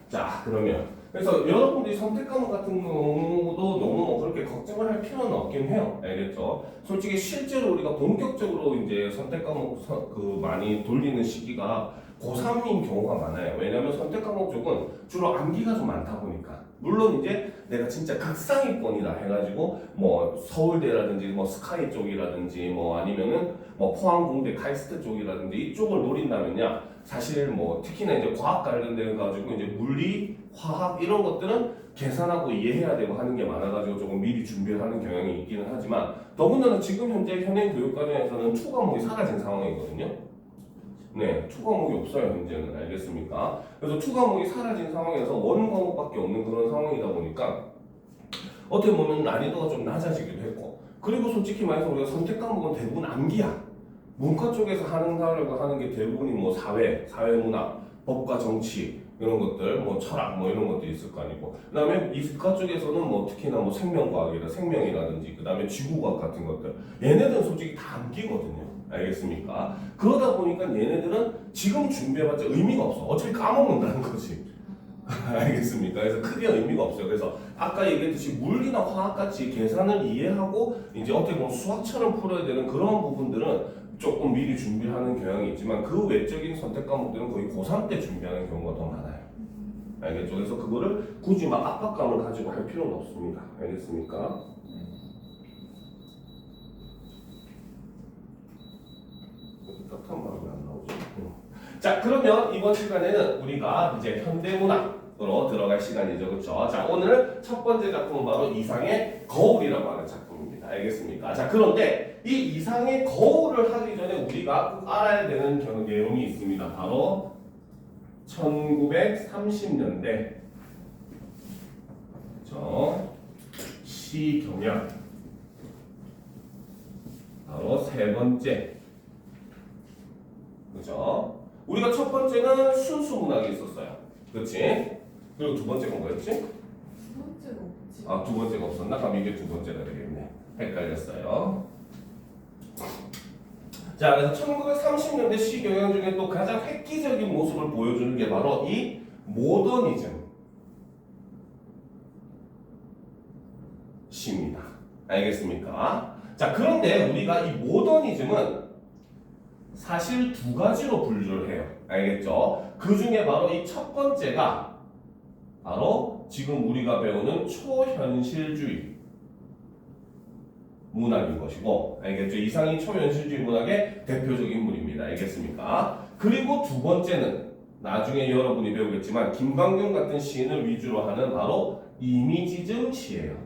자, 그러면 그래서 여러분들이 선택 과목 같은 경우도 너무 그렇게 걱정을 할 필요는 없긴 해요. 알겠죠? 솔직히 실제로 우리가 본격적으로 이제 선택 과목 많이 돌리는 시기가 고3인 경우가 많아요. 왜냐하면 선택 과목 쪽은 주로 암기가 좀 많다 보니까. 물론 이제 내가 진짜 극상위권이다 해가지고 뭐 서울대라든지 뭐 스카이 쪽이라든지 뭐 아니면은 뭐 포항공대 카이스트 쪽이라든지 이쪽을 노린다면야 사실 뭐 특히나 이제 과학 관련돼 가지고 이제 물리, 화학 이런 것들은 계산하고 이해해야 되고 하는 게 많아가지고 조금 미리 준비를 하는 경향이 있기는 하지만 더군다나 지금 현재 현행 교육과정에서는 초과목이 사라진 상황이거든요. 네, 초과목이 없어요 현재는. 알겠습니까? 그래서 초과목이 사라진 상황에서 원 과목밖에 없는 그런 상황이다 보니까 어떻게 보면 난이도가 좀 낮아지기도 했고, 그리고 솔직히 말해서 우리가 선택 과목은 대부분 암기야. 문과 쪽에서 하려고 하는 게 대부분이 뭐 사회문화, 법과 정치 이런 것들, 뭐 철학 뭐 이런 것도 있을 거 아니고, 그다음에 이과 쪽에서는 뭐 특히나 뭐 생명이라든지 그다음에 지구과학 같은 것들, 얘네들은 솔직히 다 암기거든요. 알겠습니까? 그러다 보니까 얘네들은 지금 준비해봤자 의미가 없어. 어차피 까먹는다는 거지. 알겠습니까? 그래서 크게 의미가 없어요. 그래서 아까 얘기했듯이 물리나 화학같이 계산을 이해하고 이제 어떻게 보면 수학처럼 풀어야 되는 그런 부분들은 조금 미리 준비를 하는 경향이 있지만 그 외적인 선택 과목들은 거의 고3 때 준비하는 경우가 더 많아요. 알겠죠? 그래서 그거를 굳이 막 압박감을 가지고 할 필요는 없습니다. 알겠습니까? 딱한 말이 안 나오죠. 자, 그러면 이번 시간에는 우리가 이제 현대문학으로 들어갈 시간이죠. 그렇죠? 자, 오늘 첫 번째 작품은 바로 이상의 거울이라고 하는 작품입니다. 알겠습니까? 자, 그런데 이 이상의 거울을 하기 전에 우리가 꼭 알아야 되는 내용이 있습니다. 바로 1930년대 시경향, 바로 세 번째. 그죠? 우리가 첫 번째는 순수 문학이 있었어요. 그렇지? 그리고 두 번째가 뭐였지? 두 번째가 없지. 아, 두 번째가 없었나? 그럼 이게 두 번째가 되겠네. 헷갈렸어요. 자, 그래서 1930년대 시경향 중에 또 가장 획기적인 모습을 보여주는 게 바로 이 모더니즘 시입니다. 알겠습니까? 자, 그런데 우리가 이 모더니즘은 사실 두 가지로 분류를 해요. 알겠죠? 그 중에 바로 이 첫 번째가 바로 지금 우리가 배우는 초현실주의 문학인 것이고, 알겠죠? 이상이 초현실주의 문학의 대표적인 인물입니다. 알겠습니까? 그리고 두 번째는 나중에 여러분이 배우겠지만 김광균 같은 시인을 위주로 하는 바로 이미지즘 시예요.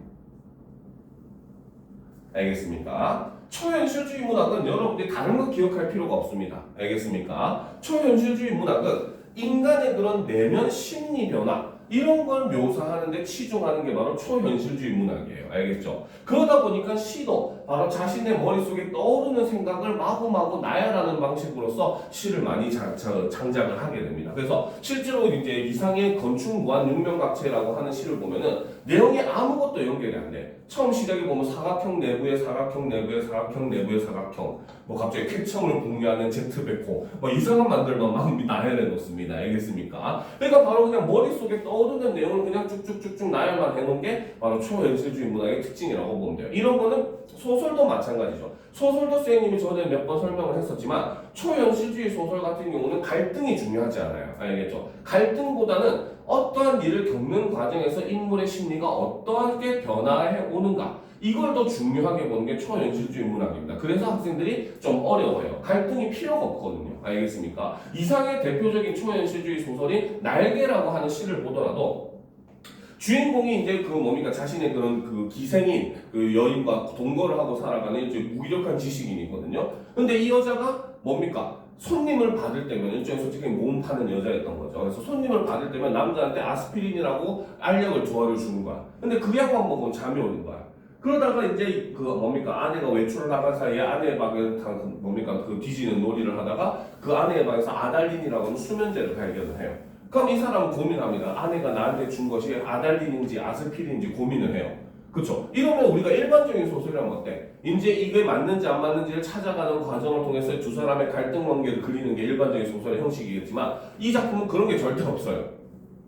알겠습니까? 초현실주의 문학은 여러분들이 다른 거 기억할 필요가 없습니다. 알겠습니까? 초현실주의 문학은 인간의 그런 내면 심리 변화 이런 걸 묘사하는데 치중하는 게 바로 초현실주의 문학이에요. 알겠죠? 그러다 보니까 시도 바로 자신의 머릿속에 떠오르는 생각을 마구마구 나열하는 방식으로서 시를 많이 창작을 하게 됩니다. 그래서 실제로 이제 이상의 건축 무한 육면각체라고 하는 시를 보면은 내용이 아무것도 연결이 안 돼. 처음 시작에 보면 사각형 내부에 사각형 내부에 사각형 내부에 사각형, 뭐 갑자기 쾌청을 공유하는 제트백호, 뭐 이상한 말들만 막 나열해 놓습니다. 알겠습니까? 그러니까 바로 그냥 머릿속에 떠오르는 내용을 그냥 쭉쭉쭉쭉 나열만 해놓은 게 바로 초현실주의 문학의 특징이라고 보면 돼요. 이런 거는 소설도 마찬가지죠. 소설도 선생님이 전에 몇 번 설명을 했었지만 초현실주의 소설 같은 경우는 갈등이 중요하지 않아요. 알겠죠? 갈등보다는 어떠한 일을 겪는 과정에서 인물의 심리가 어떠하게 변화해 오는가, 이걸 더 중요하게 보는 게 초현실주의 문학입니다. 그래서 학생들이 좀 어려워요. 갈등이 필요가 없거든요. 알겠습니까? 이상의 대표적인 초현실주의 소설인 날개라고 하는 시를 보더라도 주인공이 이제 자신의 그런 그 기생인 그 여인과 동거를 하고 살아가는 이제 무기력한 지식인이거든요. 근데 이 여자가 뭡니까? 손님을 받을 때면 일종의 솔직히 몸 파는 여자였던 거죠. 그래서 손님을 받을 때면 남자한테 아스피린이라고 알약을 조화를 주는 거야. 근데 그 약만 먹으면 잠이 오는 거야. 그러다가 이제 아내가 외출을 나간 사이에 아내의 방에 뒤지는 놀이를 하다가 그 아내의 방에서 아달린이라고 하는 수면제를 발견을 해요. 그럼 이 사람은 고민합니다. 아내가 나한테 준 것이 아달린인지 아스피린인지 고민을 해요. 그쵸? 이러면 우리가 일반적인 소설이라면 어때? 이제 이게 맞는지 안 맞는지를 찾아가는 과정을 통해서 두 사람의 갈등 관계를 그리는 게 일반적인 소설의 형식이겠지만 이 작품은 그런 게 절대 없어요.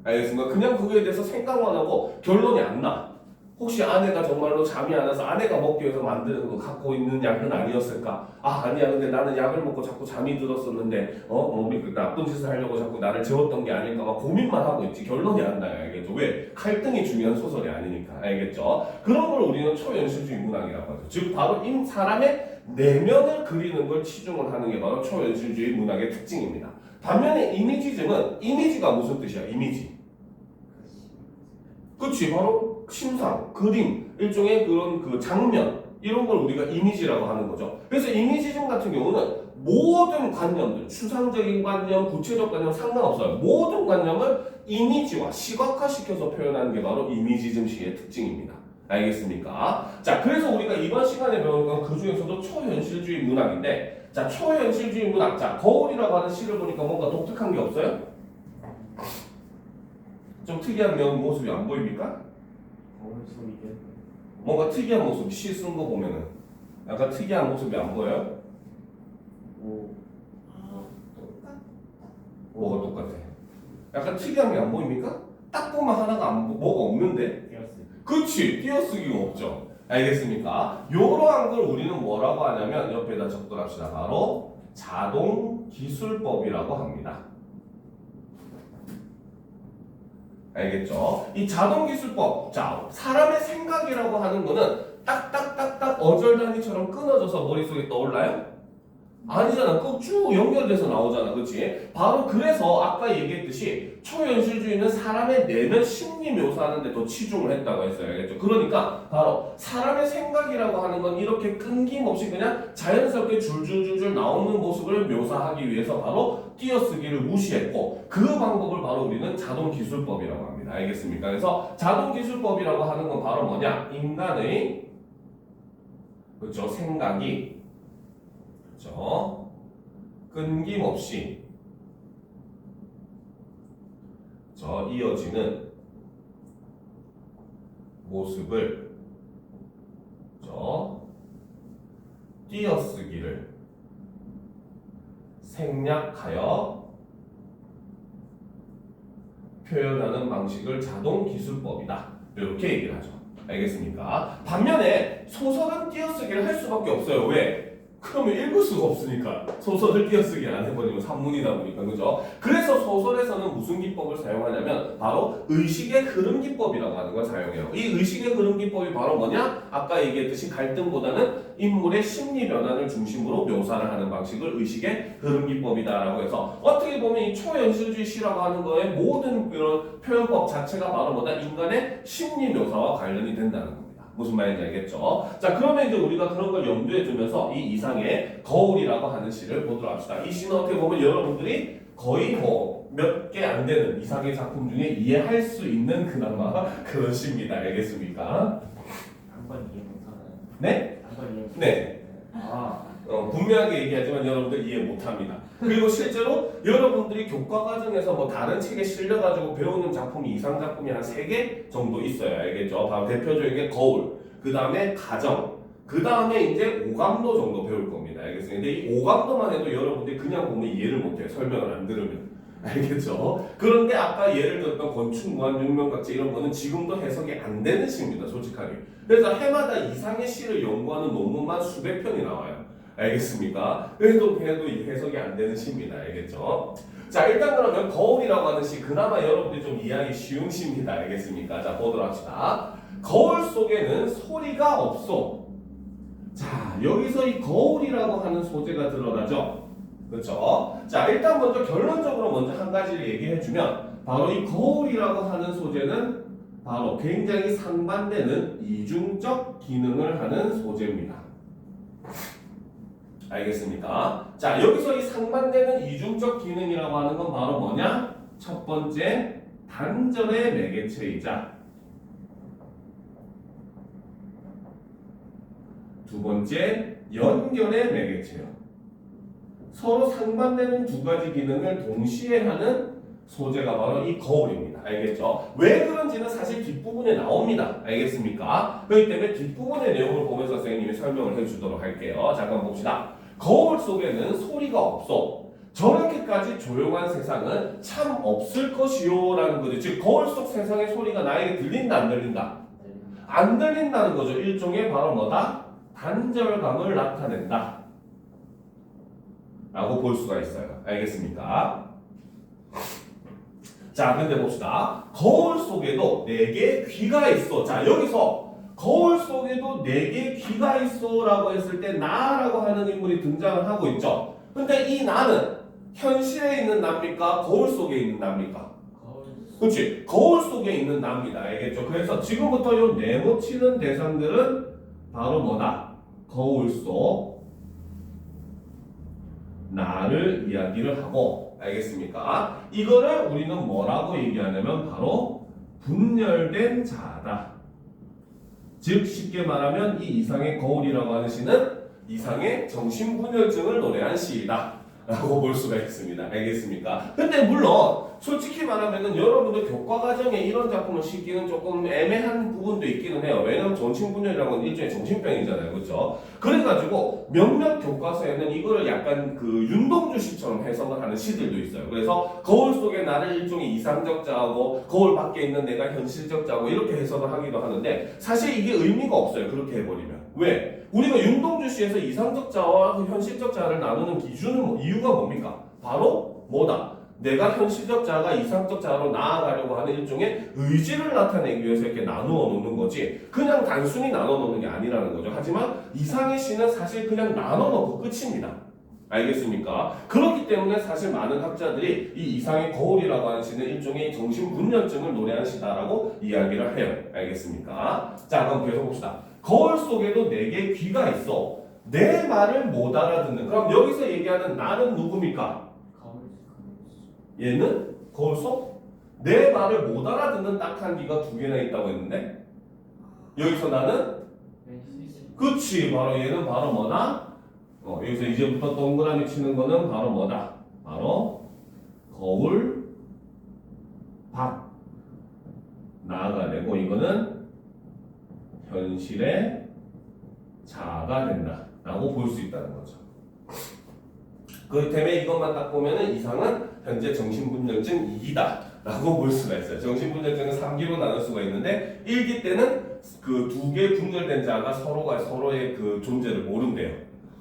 알겠습니까? 그냥 그거에 대해서 생각만 하고 결론이 안 나. 혹시 아내가 정말로 잠이 안 와서 아내가 먹기 위해서 만드는 거 갖고 있는 약은 아니었을까? 아 아니야 근데 나는 약을 먹고 자꾸 잠이 들었었는데 그 나쁜 짓을 하려고 자꾸 나를 재웠던 게 아닐까 막 고민만 하고 있지 결론이 안 나요. 알겠죠? 왜? 갈등이 중요한 소설이 아니니까. 알겠죠? 그런 걸 우리는 초현실주의 문학이라고 하죠. 즉 바로 이 사람의 내면을 그리는 걸 치중을 하는 게 바로 초현실주의 문학의 특징입니다. 반면에 이미지즘은 이미지가 무슨 뜻이야? 이미지. 그치 바로 심상, 그림, 일종의 그런 그 장면 이런 걸 우리가 이미지라고 하는 거죠. 그래서 이미지즘 같은 경우는 모든 관념들, 추상적인 관념, 구체적 관념 상관없어요. 모든 관념을 이미지와 시각화시켜서 표현하는 게 바로 이미지즘식의 특징입니다. 알겠습니까? 자, 그래서 우리가 이번 시간에 배울 건 그 중에서도 초현실주의 문학인데, 자, 초현실주의 문학, 자, 거울이라고 하는 시를 보니까 뭔가 독특한 게 없어요? 좀 특이한 모습이 안 보입니까? 거울 속이게. 뭔가 특이한 모습, 시 쓴 거 보면은 약간 특이한 모습이 안 보여요? 오. 아, 똑같다. 뭐가 똑같아? 약간 특이한 게 안 보입니까? 딱 보면 하나가 뭐가 없는데? 띄었어요. 그치! 띄어쓰기가 없죠. 알겠습니까? 요러한 걸 우리는 뭐라고 하냐면 옆에다 적도합시다. 바로 자동기술법이라고 합니다. 알겠죠? 이 자동기술법, 자, 사람의 생각이라고 하는 거는 딱딱딱딱 어절단위처럼 끊어져서 머릿속에 떠올라요? 아니잖아. 그 쭉 연결돼서 나오잖아. 그치? 바로 그래서 아까 얘기했듯이 초현실주의는 사람의 내면 심리 묘사하는 데 더 치중을 했다고 했어요. 알겠죠? 그러니까 바로 사람의 생각이라고 하는 건 이렇게 끊김없이 그냥 자연스럽게 줄줄줄줄 나오는 모습을 묘사하기 위해서 바로 띄어쓰기를 무시했고 그 방법을 바로 우리는 자동기술법이라고 합니다. 알겠습니까? 그래서 자동기술법이라고 하는 건 바로 뭐냐? 인간의 그렇죠? 생각이 그렇죠? 끊김없이 이어지는 모습을 띄어쓰기를 생략하여 표현하는 방식을 자동기술법이다. 이렇게 얘기를 하죠. 알겠습니까? 반면에 소설은 띄어쓰기를 할 수밖에 없어요. 왜? 그러면 읽을 수가 없으니까 소설을 띄어쓰기 안 해버리면 산문이다 보니까 그죠? 그래서 소설에서는 무슨 기법을 사용하냐면 바로 의식의 흐름 기법이라고 하는 걸 사용해요. 이 의식의 흐름 기법이 바로 뭐냐? 아까 얘기했듯이 갈등보다는 인물의 심리 변환을 중심으로 묘사를 하는 방식을 의식의 흐름 기법이다라고 해서 어떻게 보면 이 초현실주의 시라고 하는 거의 모든 그런 표현법 자체가 바로 뭐다? 인간의 심리 묘사와 관련이 된다는 겁니다. 무슨 말인지 알겠죠? 자, 그러면 이제 우리가 그런 걸 염두에 두면서 이 이상의 거울이라고 하는 시를 보도록 합시다. 이 시는 어떻게 보면 여러분들이 거의 몇 개 안 되는 이상의 작품 중에 이해할 수 있는 그나마 그런 시입니다. 알겠습니까? 한 번 이해 못하나요? 네? 한 번 이해. 네. 아. 분명하게 얘기하지만 여러분들 이해 못합니다. 그리고 실제로 여러분들이 교과 과정에서 뭐 다른 책에 실려가지고 배우는 작품이 이상 작품이 한 3개 정도 있어요. 알겠죠? 바로 대표적인 게 거울, 그 다음에 가정, 그 다음에 이제 오감도 정도 배울 겁니다. 알겠어요? 근데 이 오감도만 해도 여러분들이 그냥 보면 이해를 못해요. 설명을 안 들으면. 알겠죠? 그런데 아까 예를 들었던 건축, 무한, 육명각제 이런 거는 지금도 해석이 안 되는 시입니다. 솔직하게. 그래서 해마다 이상의 시를 연구하는 논문만 수백 편이 나와요. 알겠습니까? 그래도 이 해석이 안 되는 시입니다. 알겠죠? 자, 일단 그러면 거울이라고 하는 시 그나마 여러분들이 좀 이해하기 쉬운 시입니다. 알겠습니까? 자, 보도록 합시다. 거울 속에는 소리가 없어. 자, 여기서 이 거울이라고 하는 소재가 드러나죠? 그렇죠? 자, 일단 먼저 결론적으로 먼저 한 가지를 얘기해주면 바로 이 거울이라고 하는 소재는 바로 굉장히 상반되는 이중적 기능을 하는 소재입니다. 알겠습니까? 자, 여기서 이 상반되는 이중적 기능이라고 하는 건 바로 뭐냐? 첫 번째, 단절의 매개체이자 두 번째, 연결의 매개체요. 서로 상반되는 두 가지 기능을 동시에 하는 소재가 바로 이 거울입니다. 알겠죠? 왜 그런지는 사실 뒷부분에 나옵니다. 알겠습니까? 그렇기 때문에 뒷부분의 내용을 보면서 선생님이 설명을 해주도록 할게요. 잠깐 봅시다. 거울 속에는 소리가 없어. 저렇게까지 조용한 세상은 참 없을 것이요 라는 거죠. 즉 거울 속 세상의 소리가 나에게 들린다 안 들린다? 안 들린다는 거죠. 일종의 바로 뭐다? 단절감을 나타낸다 라고 볼 수가 있어요. 알겠습니까? 자, 근데 봅시다. 거울 속에도 내게 귀가 있어. 자, 여기서 거울 속에도 내게 귀가 있어 라고 했을 때 나라고 하는 인물이 등장을 하고 있죠. 근데 이 나는 현실에 있는 나입니까? 거울 속에 있는 나입니까? 그렇지. 거울 속에 있는 나입니다. 알겠죠? 그래서 지금부터 요 네모치는 대상들은 바로 뭐다? 거울 속 나를 이야기를 하고, 알겠습니까? 이거를 우리는 뭐라고 얘기하냐면 바로 분열된 자다. 즉 쉽게 말하면 이 이상의 거울이라고 하는 시는 이상의 정신분열증을 노래한 시이다 라고 볼 수가 있습니다. 알겠습니까? 근데 물론 솔직히 말하면은 여러분들 교과 과정에 이런 작품을 싣기는 조금 애매한 부분도 있기는 해요. 왜냐면 정신분열이라는 건 일종의 정신병이잖아요. 그렇죠? 그래가지고 몇몇 교과서에는 이거를 약간 그 윤동주 씨처럼 해석을 하는 시들도 있어요. 그래서 거울 속에 나를 일종의 이상적 자하고 거울 밖에 있는 내가 현실적 자하고 이렇게 해석을 하기도 하는데 사실 이게 의미가 없어요. 그렇게 해버리면. 왜? 우리가 윤동주 씨에서 이상적 자와 현실적 자를 나누는 기준은 이유가 뭡니까? 바로 뭐다? 내가 현실적 자가 이상적 자로 나아가려고 하는 일종의 의지를 나타내기 위해서 이렇게 나누어 놓는 거지 그냥 단순히 나눠 놓는 게 아니라는 거죠. 하지만 이상의 시는 사실 그냥 나눠 놓고 끝입니다. 알겠습니까? 그렇기 때문에 사실 많은 학자들이 이 이상의 거울이라고 하는 시는 일종의 정신분열증을 노래한 시다라고 이야기를 해요. 알겠습니까? 자, 그럼 계속 봅시다. 거울 속에도 내게 귀가 있어. 내 말을 못 알아듣는. 그럼 여기서 얘기하는 나는 누굽니까? 얘는 거울 속? 내 말을 못 알아듣는 딱한 귀가 두 개나 있다고 했는데 여기서 나는? 그치, 바로 얘는 바로 뭐다? 여기서 이제부터 동그라미 치는 거는 바로 뭐다? 바로 거울 밖 나아가 되고 이거는 현실의 자아가 된다 라고 볼 수 있다는 거죠. 그렇기 때문에 이것만 딱 보면은 이상은 현재 정신분열증 2기다 라고 볼 수가 있어요. 정신분열증은 3기로 나눌 수가 있는데 1기 때는 그 두 개 분열된 자가 서로의 그 존재를 모른대요.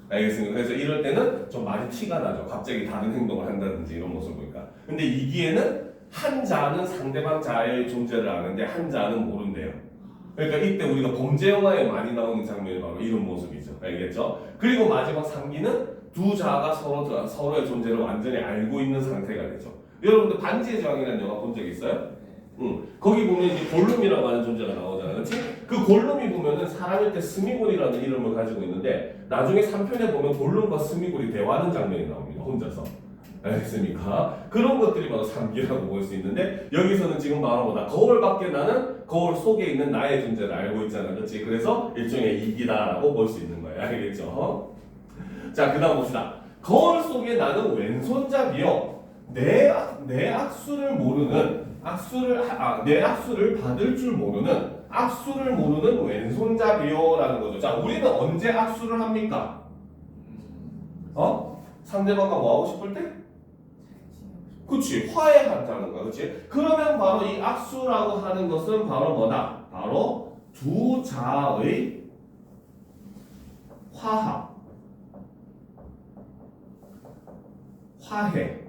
알겠습니까? 그래서 이럴 때는 좀 많이 티가 나죠. 갑자기 다른 행동을 한다든지 이런 모습을 보니까. 근데 2기에는 한 자는 상대방 자의 존재를 아는데 한 자는 모른대요. 그러니까 이때 우리가 범죄 영화에 많이 나오는 장면이 바로 이런 모습이죠. 알겠죠? 그리고 마지막 3기는 두 자가 서로의 존재를 완전히 알고 있는 상태가 되죠. 여러분들 반지의 제왕이라는 영화 본 적 있어요? 응. 거기 보면 이제 골룸이라고 하는 존재가 나오잖아요. 그렇지? 그 골룸이 보면은 사람일 때 스미골이라는 이름을 가지고 있는데 나중에 3편에 보면 골룸과 스미골이 대화하는 장면이 나옵니다. 혼자서. 알겠습니까? 그런 것들이 바로 3기라고 볼 수 있는데 여기서는 지금 바로 뭐다? 거울 밖에 나는 거울 속에 있는 나의 존재를 알고 있잖아. 그렇지? 그래서 일종의 2기다라고 볼 수 있는 거예요. 알겠죠? 자, 그 다음 봅시다. 거울 속에 나는 왼손잡이요. 내 악수를 모르는 내 악수를 받을 줄 모르는 악수를 모르는 왼손잡이요라는 거죠. 자, 우리는 언제 악수를 합니까? 상대방과 뭐 하고 싶을 때? 그치, 화해한다는 거야. 그치? 그러면 바로 이 악수라고 하는 것은 바로 뭐다? 바로 두 자의 화합, 화해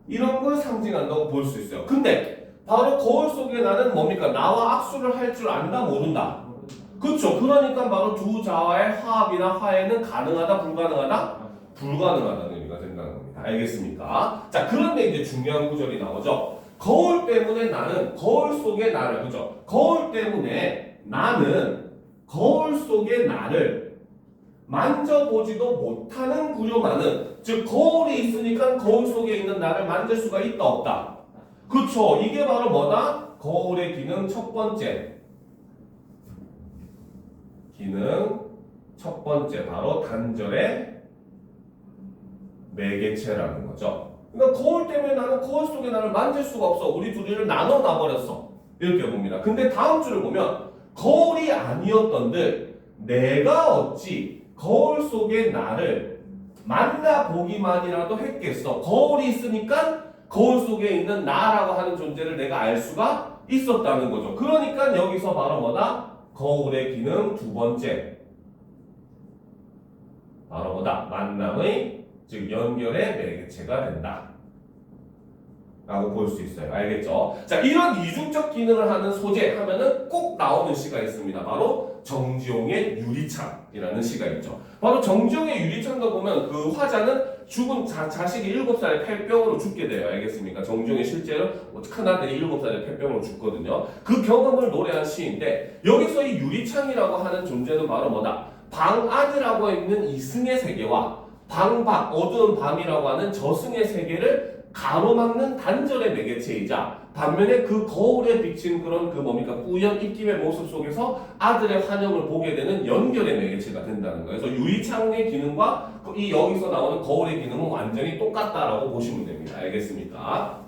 이런 걸 상징한다고 볼 수 있어요. 근데 바로 거울 속에 나는 뭡니까? 나와 악수를 할 줄 안다 모른다. 그렇죠. 그러니까 바로 두 자와의 화합이나 화해는 가능하다 불가능하다? 불가능하다는 의미가 된다는 겁니다. 알겠습니까? 자, 그런데 이제 중요한 구절이 나오죠. 거울 때문에 나는 거울 속의 나를, 그죠? 거울 때문에 나는 거울 속의 나를 만져보지도 못하는 구조만은, 즉 거울이 있으니까 거울 속에 있는 나를 만질 수가 있다 없다. 그쵸? 이게 바로 뭐다? 거울의 기능 첫 번째 기능 첫 번째 바로 단절의 매개체라는 거죠. 그러니까 거울 때문에 나는 거울 속에 나를 만질 수가 없어. 우리 둘이를 나눠 놔버렸어. 이렇게 봅니다. 근데 다음 줄을 보면 거울이 아니었던들 내가 어찌 거울 속의 나를 만나보기만이라도 했겠어. 거울이 있으니까 거울 속에 있는 나라고 하는 존재를 내가 알 수가 있었다는 거죠. 그러니까 여기서 바로 뭐다? 거울의 기능 두 번째. 바로 뭐다? 만남의, 즉 연결의 매개체가 된다 라고 볼 수 있어요. 알겠죠? 자, 이런 이중적 기능을 하는 소재 하면은 꼭 나오는 시가 있습니다. 바로 정지용의 유리창이라는 시가 있죠. 바로 정지용의 유리창도 보면 그 화자는 죽은 자식이 7살에 폐병으로 죽게 돼요. 알겠습니까? 정지용이 실제로 큰아들이 7살에 폐병으로 죽거든요. 그 경험을 노래한 시인데 여기서 이 유리창이라고 하는 존재는 바로 뭐다? 방 안이라고 있는 이승의 세계와 방 밖 어두운 밤이라고 하는 저승의 세계를 가로막는 단절의 매개체이자 반면에 그 거울에 비친 그런 그 뭡니까 뿌연 입김의 모습 속에서 아들의 환영을 보게 되는 연결의 매개체가 된다는 거예요. 그래서 유리창의 기능과 이 여기서 나오는 거울의 기능은 완전히 똑같다라고 보시면 됩니다. 알겠습니까?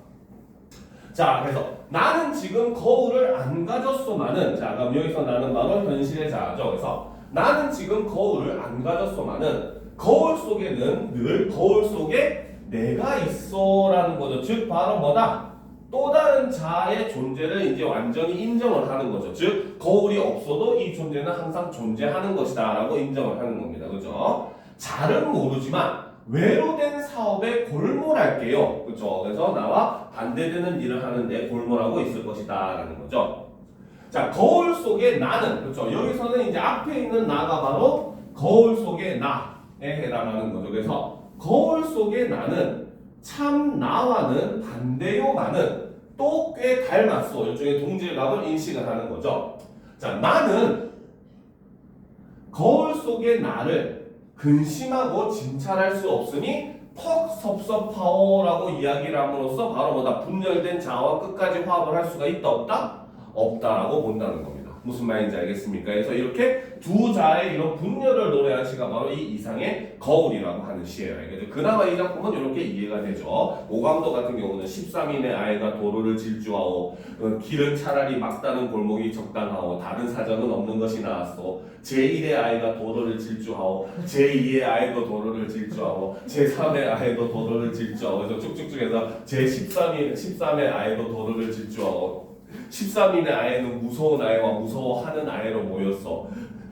자, 그래서 나는 지금 거울을 안 가졌소만은, 자, 그럼 여기서 나는 바로 현실의 자아죠. 그래서 나는 지금 거울을 안 가졌소만은 거울 속에는 늘 거울 속에 내가 있어라는 거죠. 즉 바로 뭐다? 또 다른 자아의 존재를 이제 완전히 인정을 하는 거죠. 즉 거울이 없어도 이 존재는 항상 존재하는 것이다 라고 인정을 하는 겁니다. 그죠? 잘은 모르지만 외로된 사업에 골몰할게요. 그죠? 그래서 나와 반대되는 일을 하는데 골몰하고 있을 것이다 라는 거죠. 자, 거울 속에 나는, 그렇죠? 여기서는 이제 앞에 있는 나가 바로 거울 속의 나에 해당하는 거죠. 그래서 거울 속의 나는 참 나와는 반대요만은 또 꽤 닮았어. 일종의 동질감을 인식을 하는 거죠. 자, 나는 거울 속의 나를 근심하고 진찰할 수 없으니 퍽 섭섭하오라고 이야기를 함으로써 바로 뭐다? 분열된 자아와 끝까지 화합을 할 수가 있다 없다? 없다라고 본다는 겁니다. 무슨 말인지 알겠습니까? 그래서 이렇게 두 자의 이런 분열을 노래한 시가 바로 이 이상의 거울이라고 하는 시예요. 알겠죠? 그나마 이 작품은 이렇게 이해가 되죠. 오감도 같은 경우는 13인의 아이가 도로를 질주하오, 길은 차라리 막다른 골목이 적당하오, 다른 사정은 없는 것이 나았소, 제1의 아이가 도로를 질주하오, 제2의 아이도 도로를 질주하오, 제3의 아이도 도로를 질주하오. 그래서 쭉쭉쭉 해서 제13의 아이도 도로를 질주하오. 13인의 아이는 무서운 아이와 무서워하는 아이로 모였어.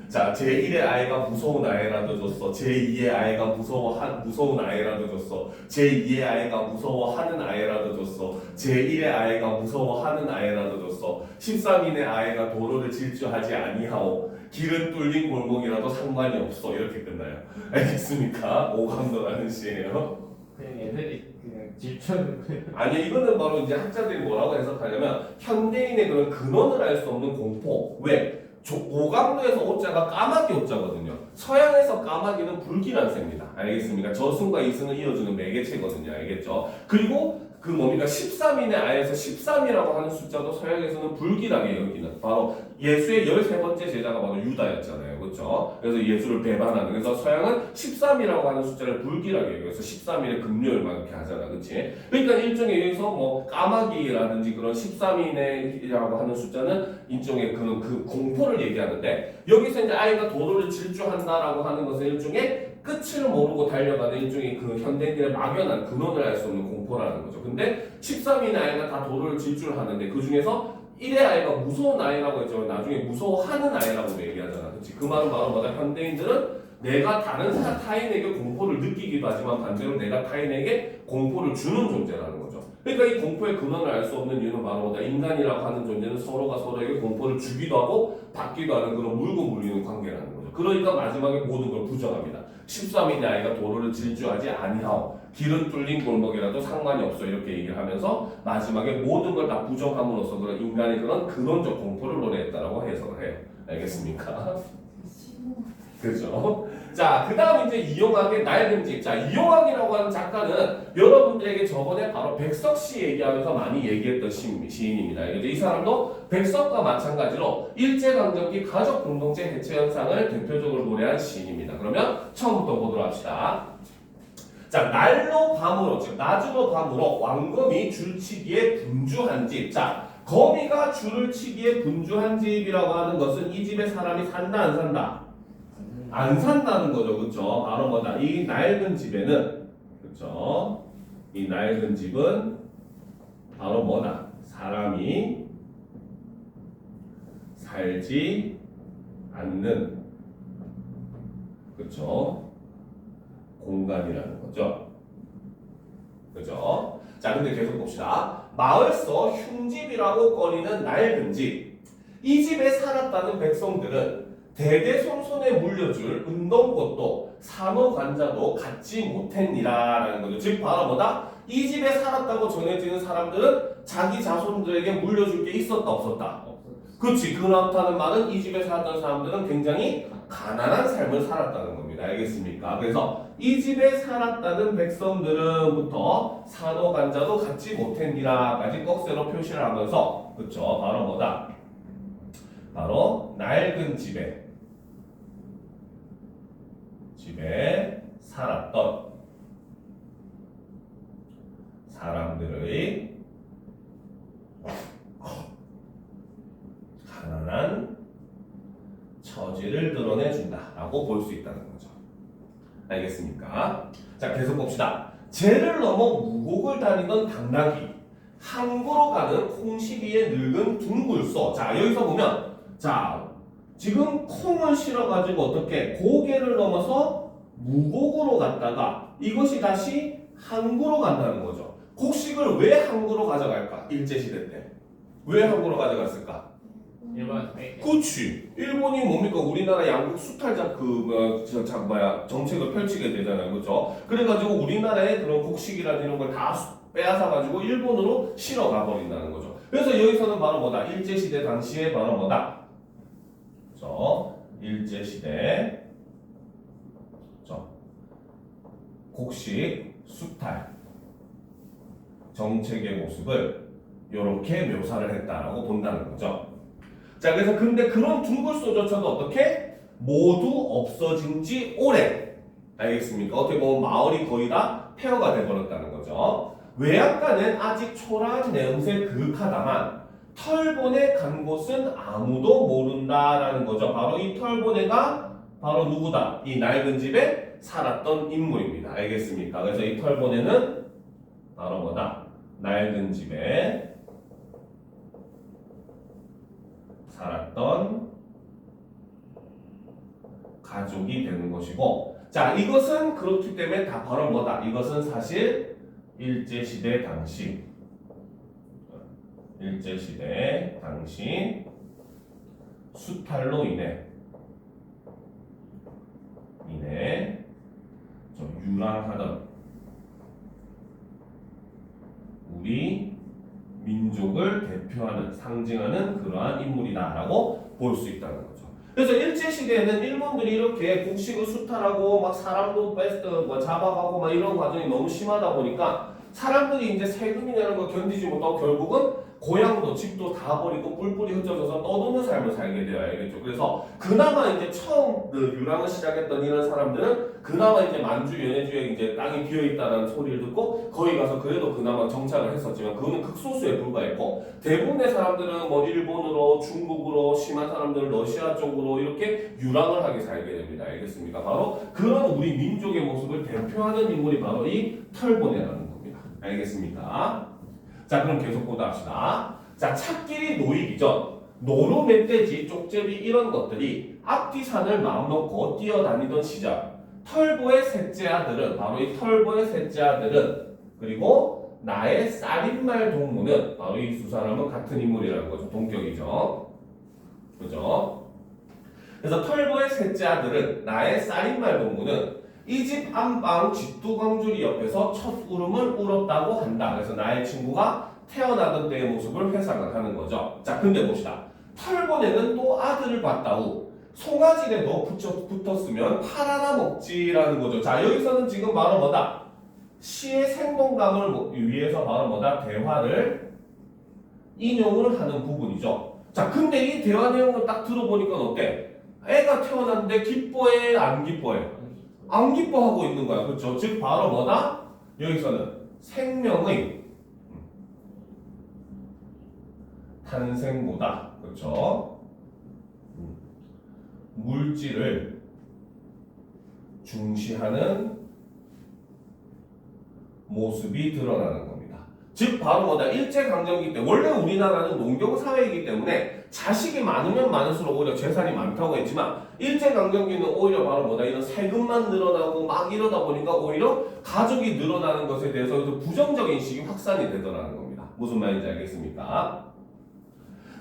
자, 제1의 아이가 무서운 아이라도 줬어. 제2의 아이가 무서운 아이라도 줬어. 제2의 아이가 무서워하는 아이라도 줬어. 제1의 아이가 무서워하는 아이라도 줬어. 13인의 아이가 도로를 질주하지 아니하오. 길은 뚫린 골목이라도 상관이 없어. 이렇게 끝나요. 알겠습니까? 오감도라는 시예요. 그냥 애들이 그냥 질투하는 거예요. 아니, 이거는 바로 이제 학자들이 뭐라고 해석하냐면 현대인의 그런 근원을 알 수 없는 공포. 왜? 오감도에서 오자가 까마귀 오자거든요. 서양에서 까마귀는 불길한새입니다. 알겠습니까? 저승과 이승을 이어주는 매개체거든요. 알겠죠? 그리고 그 뭡니까 13인의 아이에서 13이라고 하는 숫자도 서양에서는 불길하게 여기는 바로 예수의 13번째 제자가 바로 유다였잖아요. 그렇죠? 그래서 예수를 배반하는, 그래서 서양은 13이라고 하는 숫자를 불길하게 여겨서 13일의 금요일만 이렇게 하잖아. 그렇지? 그러니까 일종의 여기서 뭐 까마귀라든지 그런 13인이라고 하는 숫자는 일종의 그 공포를 얘기하는데, 여기서 이제 아이가 도로를 질주한다라고 하는 것은 일종의 끝을 모르고 달려가는 일종의 그 현대인의 막연한 근원을 알 수 없는 공포라는 거죠. 근데 13인의 아이가 다 도로를 질주를 하는데 그 중에서 1의 아이가 무서운 아이라고 했죠. 나중에 무서워하는 아이라고 얘기하잖아. 그렇지? 그 말은 바로 뭐다? 현대인들은 내가 다른 타인에게 공포를 느끼기도 하지만 반대로 내가 타인에게 공포를 주는 존재라는 거죠. 그러니까 이 공포의 근원을 알 수 없는 이유는 바로 뭐다? 인간이라고 하는 존재는 서로가 서로에게 공포를 주기도 하고 받기도 하는 그런 물고 물리는 관계라는 거죠. 그러니까 마지막에 모든 걸 부정합니다. 13인의 아이가 도로를 질주하지 아니하오, 길은 뚫린 골목이라도 상관이 없어, 이렇게 얘기를 하면서 마지막에 모든 걸 다 부정함으로써 그런 인간의 그런 근원적 공포를 노래했다라고 해석을 해요. 알겠습니까? 그렇죠? 자, 그 다음 이제 이용학의 낡은 집. 자, 이용학이라고 하는 작가는 여러분들에게 저번에 바로 백석 씨 얘기하면서 많이 얘기했던 시인입니다. 이 사람도 백석과 마찬가지로 일제강점기 가족 공동체 해체 현상을 대표적으로 노래한 시인입니다. 그러면 처음부터 보도록 합시다. 자, 날로 밤으로, 즉 낮으로 밤으로 왕검이 줄치기에 분주한 집. 자, 거미가 줄을 치기에 분주한 집이라고 하는 것은 이 집에 사람이 산다 안 산다? 안 산다는 거죠. 그쵸? 바로 뭐다? 이 낡은 집에는, 그쵸? 이 낡은 집은 바로 뭐다? 사람이 살지 않는, 그쵸? 공간이라는 거죠. 그죠? 자, 근데 계속 봅시다. 마을서 흉집이라고 꺼리는 낡은 집. 이 집에 살았다는 백성들은 대대손손에 물려줄 은동것도 산호관자도 갖지 못했니라라는 거죠. 즉 바로 뭐다? 이 집에 살았다고 전해지는 사람들은 자기 자손들에게 물려줄 게 있었다 없었다? 없었어. 그렇지. 그렇다는 말은 이 집에 살았던 사람들은 굉장히 가난한 삶을 살았다는 겁니다. 알겠습니까? 그래서 이 집에 살았다는 백성들은부터 산호관자도 갖지 못했니라까지 꺽쇠로 표시를 하면서 그쵸? 바로 뭐다? 바로 낡은 집에 살았던 사람들의 가난한 처지를 드러내준다라고 볼 수 있다는 거죠. 알겠습니까? 자, 계속 봅시다. 죄를 넘어 무곡을 다니던 당나귀, 항구로 가는 콩시기의 늙은 둥굴소. 자, 여기서 보면 자, 지금 콩을 실어가지고 어떻게 고개를 넘어서 무곡으로 갔다가 이것이 다시 항구로 간다는 거죠. 곡식을 왜 항구로 가져갈까? 일제시대 때. 왜 항구로 가져갔을까? 일반 그치. 일본이 뭡니까? 우리나라 양국 수탈자 정책을 펼치게 되잖아요. 그죠? 그래가지고 우리나라의 그런 곡식이라는 이런 걸 다 빼앗아가지고 일본으로 실어 가버린다는 거죠. 그래서 여기서는 바로 뭐다? 일제시대 당시에 바로 뭐다? 일제시대 곡식 수탈 정책의 모습을 이렇게 묘사를 했다라고 본다는 거죠. 자, 그래서 근데 그런 둥글소조차도 어떻게? 모두 없어진 지 오래. 알겠습니까? 어떻게 보면 마을이 거의 다 폐허가 돼버렸다는 거죠. 외양간은 아직 초라한 내음새 그윽하다만 털보내 간 곳은 아무도 모른다라는 거죠. 바로 이 털보내가 바로 누구다? 이 낡은 집에 살았던 인물입니다. 알겠습니까? 그래서 이 털보내는 바로 뭐다? 낡은 집에 살았던 가족이 되는 것이고, 자, 이것은 그렇기 때문에 다 바로 뭐다? 이것은 사실 일제시대 당시 수탈로 인해 좀 유랑하던 우리 민족을 대표하는 상징하는 그러한 인물이다라고 볼 수 있다는 거죠. 그래서 일제시대에는 일본들이 이렇게 곡식을 수탈하고 막 사람도 잡아가고 막 이런 과정이 너무 심하다 보니까 사람들이 이제 세금이나 이런 거 견디지 못하고 결국은 고향도 집도 다 버리고 뿔뿔이 흩어져서 떠도는 삶을 살게 되어야 알겠죠. 그래서 그나마 이제 처음 그 유랑을 시작했던 이런 사람들은 그나마 이제 만주 연해주에 이제 땅이 비어 있다는 소리를 듣고 거기 가서 그래도 그나마 정착을 했었지만 그거는 극소수에 불과했고 대부분의 사람들은 뭐 일본으로 중국으로 심한 사람들은 러시아 쪽으로 이렇게 유랑을 하게 살게 됩니다. 알겠습니까? 바로 그런 우리 민족의 모습을 대표하는 인물이 바로 이 털보네라는 겁니다. 알겠습니까? 자, 그럼 계속 보다 합시다. 자, 찻길이 놓이기 전 노루, 멧돼지, 쪽제비 이런 것들이 앞뒤 산을 마음 놓고 뛰어다니던 시절 털보의 셋째 아들은 바로 이 털보의 셋째 아들은 그리고 나의 살인말 동무는 바로 이 두 사람은 같은 인물이라는 거죠. 동격이죠. 그죠? 그래서 털보의 셋째 아들은 나의 살인말 동무는 이 집 안방 쥐뚜광주리 옆에서 첫 울음을 울었다고 한다. 그래서 나의 친구가 태어나던 때의 모습을 회상을 하는 거죠. 자, 근데 봅시다. 털보내는 또 아들을 봤다 후 송아지에 너 붙었으면 팔 하나 먹지라는 거죠. 자, 여기서는 지금 바로 뭐다? 시의 생동감을 위해서 바로 뭐다? 대화를 인용을 하는 부분이죠. 자, 근데 이 대화 내용을 딱 들어보니까 어때? 애가 태어났는데 기뻐해? 안 기뻐해? 안 기뻐하고 있는 거야. 그렇죠? 즉 바로 뭐다? 여기서는 생명의 탄생보다 그렇죠? 물질을 중시하는 모습이 드러나는 겁니다. 즉 바로 뭐다? 일제강점기 때 원래 우리나라는 농경 사회이기 때문에 자식이 많으면 많을수록 오히려 재산이 많다고 했지만 일제강점기는 오히려 바로 뭐다? 이런 세금만 늘어나고 막 이러다 보니까 오히려 가족이 늘어나는 것에 대해서 부정적인 인식이 확산이 되더라는 겁니다. 무슨 말인지 알겠습니까?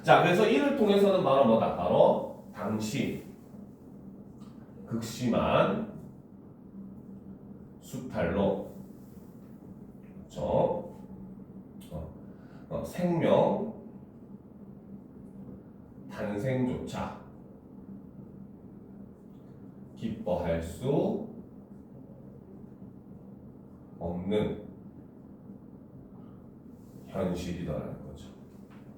자, 그래서 이를 통해서는 바로 뭐다? 바로 당시 극심한 수탈로 그렇죠? 생명 탄생조차 기뻐할 수 없는 현실이더라는 거죠.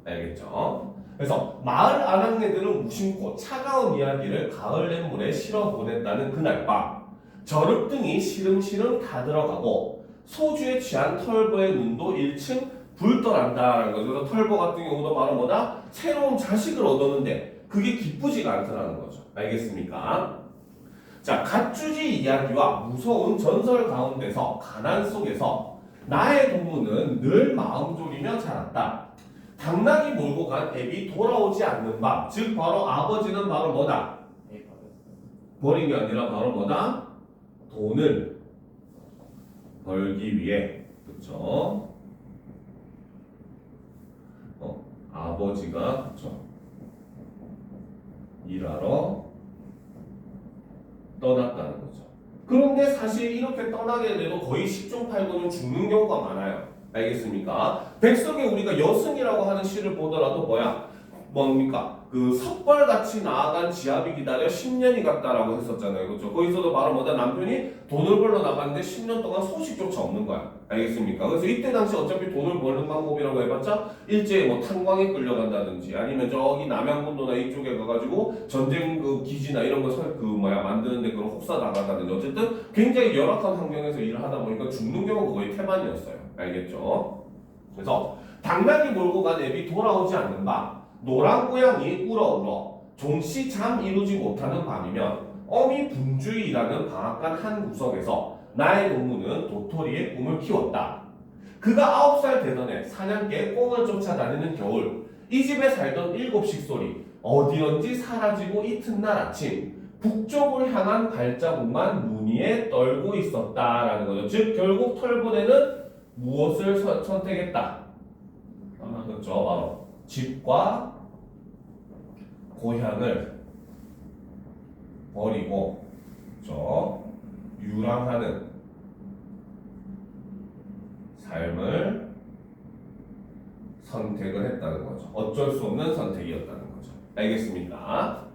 알겠죠? 그래서 마을 아낙네들은 무심코 차가운 이야기를 가을 냇물에 실어 보냈다는 그날 밤 저릅등이 시름시름 다 들어가고 소주에 취한 털보의 눈도 1층 불떠난다라는 거죠. 그래서 털보 같은 경우도 바로 뭐다? 새로운 자식을 얻었는데 그게 기쁘지가 않더라는 거죠. 알겠습니까? 자, 갓주지 이야기와 무서운 전설 가운데서 가난 속에서 나의 동무는 늘 마음 졸이며 자랐다. 당나귀 몰고 간 애비 돌아오지 않는 밤, 즉 바로 아버지는 바로 뭐다? 버린 게 아니라 바로 뭐다? 돈을 벌기 위해, 그렇죠? 아버지가 그렇죠? 일하러 떠났다는 거죠. 그런데 사실 이렇게 떠나게 돼도 거의 10중 8구는 죽는 경우가 많아요. 알겠습니까? 백석에 우리가 여승이라고 하는 시를 보더라도 뭡니까? 그 섣벌같이 나아간 지압이 기다려 10년이 갔다라고 했었잖아요. 그렇죠? 거기서도 바로 뭐다? 남편이 돈을 벌러 나갔는데 10년 동안 소식조차 없는 거야. 알겠습니까? 그래서 이때 당시 어차피 돈을 버는 방법이라고 해봤자 일제히 뭐 탄광에 끌려간다든지 아니면 저기 남양군도나 이쪽에 가가지고 전쟁 그 기지나 이런 거 만드는데 그런 혹사 나가다든지 어쨌든 굉장히 열악한 환경에서 일을 하다 보니까 죽는 경우가 거의 태반이었어요. 알겠죠? 그래서 당나귀 몰고 간 애비 돌아오지 않는 밤 노란 고양이 울어 종씨 잠 이루지 못하는 밤이면 어미 분주이라는 방앗간 한 구석에서 나의 동무는 도토리의 꿈을 키웠다. 그가 9살 되던 해 사냥개 꽁을 쫓아다니는 겨울 이 집에 살던 7식 소리 어디런지 사라지고 이튿날 아침 북쪽을 향한 발자국만 눈 위에 떨고 있었다라는 거죠. 즉 결국 털보네는 무엇을 선택했다? 그렇죠. 바로 집과 고향을 버리고 그렇죠? 유랑하는 삶을 선택을 했다는 거죠. 어쩔 수 없는 선택이었다는 거죠. 알겠습니까?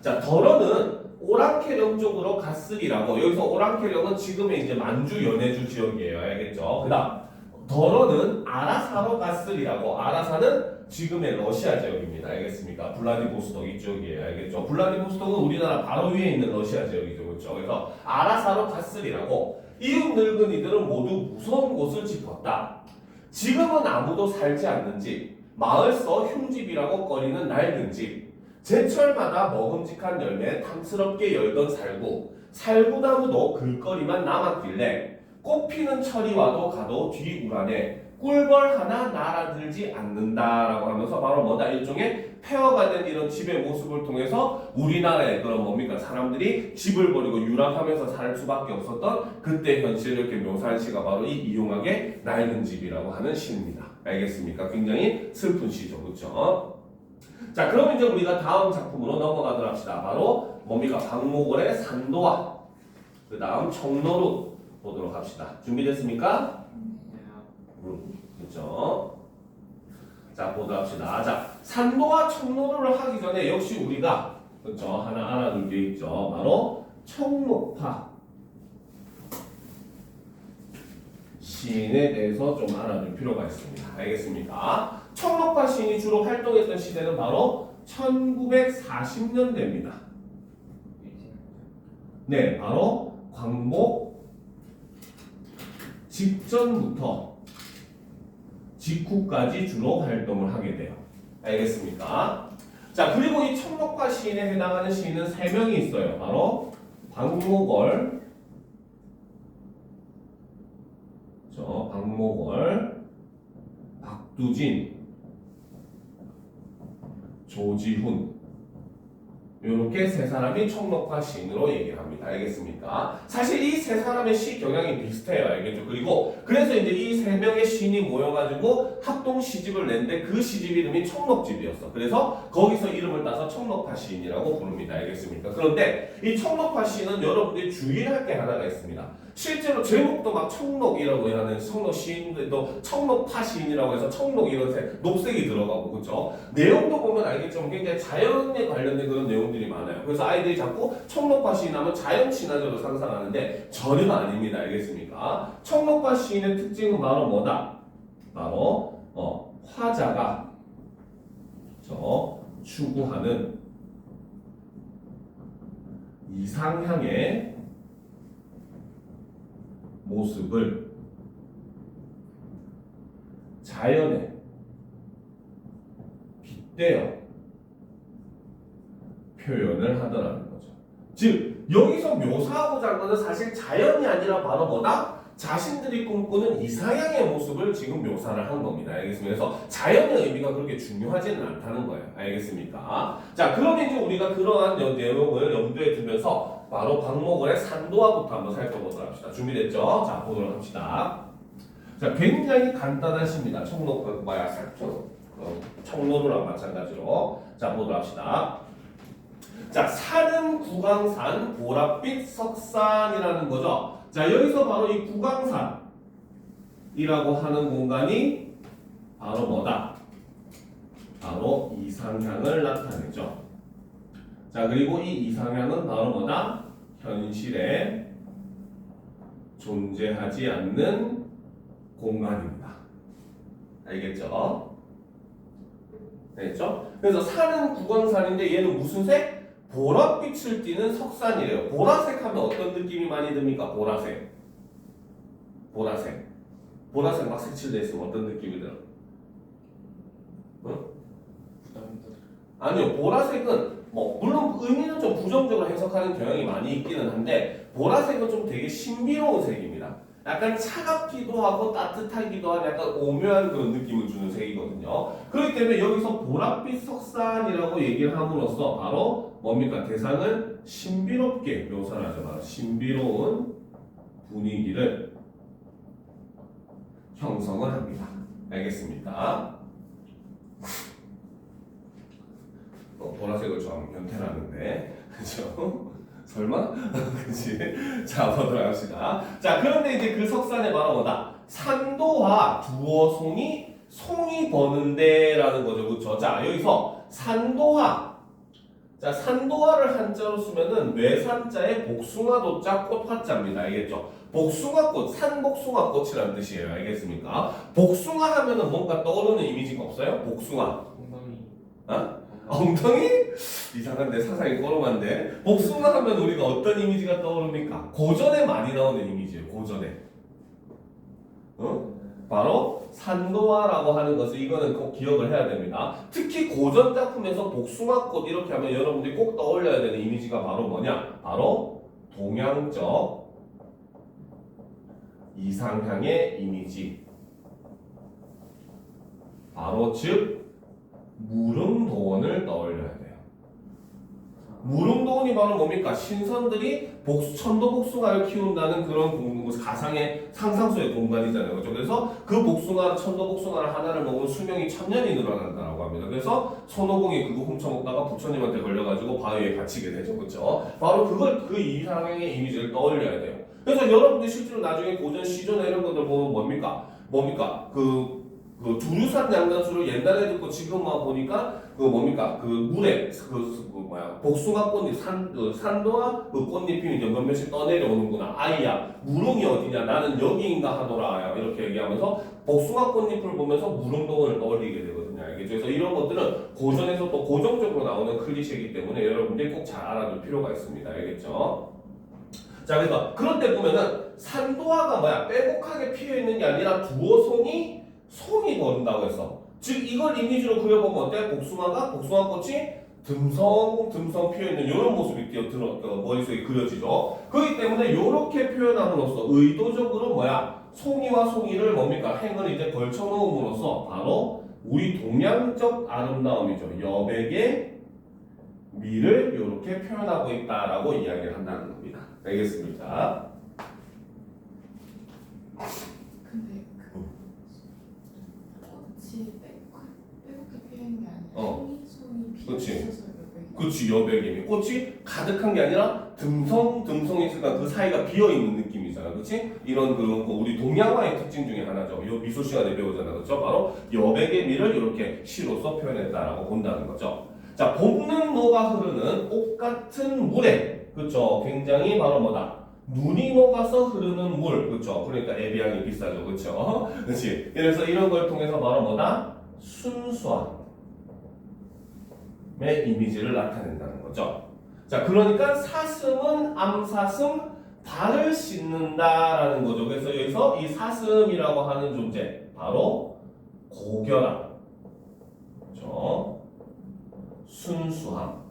자, 덜어는 오랑캐령 쪽으로 갔으리라고 여기서 오랑캐령은 지금의 이제 만주 연해주 지역이에요. 알겠죠? 그다음 덜어는 아라사로 갔으리라고 아라사는 지금의 러시아 지역입니다. 알겠습니까? 블라디보스톡 이쪽이에요. 알겠죠? 블라디보스톡은 우리나라 바로 위에 있는 러시아 지역이죠. 그렇죠? 그래서 아라사로 갔으리라고 이웃 늙은이들은 모두 무서운 곳을 짚었다. 지금은 아무도 살지 않는 집, 마을서 흉집이라고 꺼리는 낡은 집, 제철마다 먹음직한 열매 탐스럽게 열던 살구나무도 글거리만 남았길래 꽃피는 철이 와도 가도 뒤우란에 꿀벌 하나 날아들지 않는다라고 하면서 바로 뭐다? 일종의 폐허가는 이런 집의 모습을 통해서 우리나라의 그런 뭡니까? 사람들이 집을 버리고 유랑하면서 살 수밖에 없었던 그때 현실을 이렇게 묘사한 시가 바로 이 이용학의 낡은 집이라고 하는 시입니다. 알겠습니까? 굉장히 슬픈 시죠. 그렇죠? 자, 그럼 이제 우리가 다음 작품으로 넘어가도록 합시다. 바로 뭡니까? 박목월의 산도와 그 다음 청로루 보도록 합시다. 준비됐습니까? 그렇죠? 자, 보도록 합시다. 자, 산도와 청로루를 하기 전에 역시 우리가 그렇죠? 하나 알아둘 게 있죠. 바로 청록파 시인에 대해서 좀 알아둘 필요가 있습니다. 알겠습니까? 청록파 시인이 주로 활동했던 시대는 바로 1940년대입니다. 네, 바로 광복 직전부터 직후까지 주로 활동을 하게 돼요. 알겠습니까? 자, 그리고 이 청록파 시인에 해당하는 시인은 3명이 있어요. 바로 박목월, 박목월, 박두진, 조지훈 이렇게 세 사람이 촉록파 시인으로 얘기를 합니다. 알겠습니까? 사실 이 세 사람의 시 경향이 비슷해요. 알겠죠? 그리고 그래서 이제 이 세 명의 시인이 모여가지고 합동 시집을 냈는데 그 시집 이름이 촉록집이었어. 그래서 거기서 이름을 따서 촉록파 시인이라고 부릅니다. 알겠습니까? 그런데 이 촉록파 시인은 여러분들이 주의할 게 하나가 있습니다. 실제로 제목도 막 촉록이라고 하는 촉록 시인들도 촉록파 시인이라고 해서 촉록 이런 녹색이 들어가고 그렇죠? 내용도 보면 알겠지만 굉장히 자연에 관련된 그런 내용들이 많아요. 그래서 아이들이 자꾸 촉록파 시인 하면 자연 친화적으로 상상하는데 전혀 아닙니다. 알겠습니까? 촉록파 시인의 특징은 바로 뭐다? 바로 화자가 추구하는 이상향의 모습을 자연에 빗대어 표현을 하더라는 거죠. 즉 여기서 묘사하고자 하는 것은 사실 자연이 아니라 바로 뭐다? 자신들이 꿈꾸는 이상향의 모습을 지금 묘사를 한 겁니다. 알겠습니까? 그래서 자연의 의미가 그렇게 중요하지는 않다는 거예요. 알겠습니까? 자, 그러면 이제 우리가 그러한 내용을 염두에 두면서 바로 박목월의 산도화부터 한번 살펴보도록 합시다. 준비됐죠? 자, 보도록 합시다. 자, 굉장히 간단한 시입니다. 청로루랑 마찬가지로. 자, 보도록 합시다. 자, 산은 구강산, 보랏빛 석산이라는 거죠. 자, 여기서 바로 이 구강산이라고 하는 공간이 바로 뭐다? 바로 이상향을 나타내죠. 자, 그리고 이 이상향은 바로 뭐다? 현실에 존재하지 않는 공간입니다. 알겠죠? 알겠죠? 그래서 산은 구강산인데 얘는 무슨 색? 보랏빛을 띠는 석산이래요. 보라색 하면 어떤 느낌이 많이 듭니까? 보라색. 보라색. 보라색 막 색칠돼 있으면 어떤 느낌이 들어? 응? 아니요. 보라색은 물론 의미는 좀 부정적으로 해석하는 경향이 많이 있기는 한데 보라색은 좀 되게 신비로운 색입니다. 약간 차갑기도 하고 따뜻하기도 한 약간 오묘한 그런 느낌을 주는 색이거든요. 그렇기 때문에 여기서 보랏빛 석산이라고 얘기를 함으로써 바로 뭡니까? 대상을 신비롭게 묘사를 하죠. 바로 신비로운 분위기를 형성을 합니다. 알겠습니까? 보라색을 좋아하면 변태라는데 그죠? 설마? 그치? 자, 보도록 합시다. 자, 그런데 이제 그 석산의 바로 뭐다? 산도와 두어송이 송이 버는데 라는 거죠. 그쵸? 자, 여기서 산도화. 자, 산도화를 한자로 쓰면은 외산자의 복숭아도자 꽃화자입니다. 알겠죠? 복숭아꽃, 산복숭아꽃이라는 뜻이에요. 알겠습니까? 복숭아 하면은 뭔가 떠오르는 이미지가 없어요? 복숭아. 어? 엉덩이? 이상한데 사상이 꼬름한데 복숭아 하면 우리가 어떤 이미지가 떠오릅니까? 고전에 많이 나오는 이미지예요. 고전에 바로 산도화라고 하는 것을 이거는 꼭 기억을 해야 됩니다. 특히 고전 작품에서 복숭아꽃 이렇게 하면 여러분들이 꼭 떠올려야 되는 이미지가 바로 뭐냐? 바로 동양적 이상향의 이미지 바로 즉 무릉도원을 떠올려야 돼요. 무릉도원이 바로 뭡니까? 신선들이 천도복숭아를 키운다는 그런 가상의 상상 속의 공간이잖아요. 그렇죠? 그래서 그 천도복숭아를 하나를 먹으면 수명이 1000년이 늘어난다고 합니다. 그래서 손오공이 그거 훔쳐먹다가 부처님한테 걸려가지고 바위에 갇히게 되죠. 그렇죠? 바로 그 이상향의 이미지를 떠올려야 돼요. 그래서 여러분들 실제로 나중에 고전 시조나 이런 것들 보면 뭡니까? 그 두류산 양단수를 옛날에 듣고 지금만 보니까 그 물에 복숭아 꽃잎 산도와 그 꽃잎이 이제 몇몇씩 떠내려오는구나. 아이야 무릉이 어디냐 나는 여기인가 하더라 이렇게 얘기하면서 복숭아 꽃잎을 보면서 무릉도원을 떠올리게 되거든요. 알겠죠? 그래서 이런 것들은 고전에서 또 고정적으로 나오는 클리셰이기 때문에 여러분들이 꼭 잘 알아둘 필요가 있습니다. 알겠죠? 자, 그래서 그런 때 보면은 산도화가 빼곡하게 피어 있는 게 아니라 두어송이 송이 버는다고 했어. 즉 이걸 이미지로 그려보면 어때? 복숭아꽃이 듬성듬성 피어있는 이런 모습이 머릿속에 그려지죠. 그렇기 때문에 이렇게 표현함으로써 의도적으로 송이와 송이를 뭡니까? 행을 이제 걸쳐 놓음으로써 바로 우리 동양적 아름다움이죠. 여백의 미를 이렇게 표현하고 있다라고 이야기를 한다는 겁니다. 알겠습니까? 근데 꽃이 빼곡히 피는 게 아니라 어. 송이 그치. 있어서 여백이. 그렇지, 여백이 꽃이 가득한 게 아니라 듬성듬성이 있으니까 그 사이가 비어 있는 느낌이잖아, 그렇지? 이런 그런 거 우리 동양화의 특징 중에 하나죠. 요 미술 시간에 배우잖아, 그렇죠? 바로 여백의 미를 이렇게 시로서 표현했다라고 본다는 거죠. 자, 볶는 노가 흐르는 옷 같은 물에, 그렇죠? 굉장히 바로 뭐다? 눈이 녹아서 흐르는 물, 그렇죠? 그러니까 에비앙이 비싸죠, 그렇죠? 그렇지? 그래서 이런 걸 통해서 바로 뭐다? 순수함의 이미지를 나타낸다는 거죠. 자, 그러니까 사슴은 암사슴 발을 씻는다라는 거죠. 그래서 여기서 이 사슴이라고 하는 존재, 바로 고결함, 그렇죠? 순수함,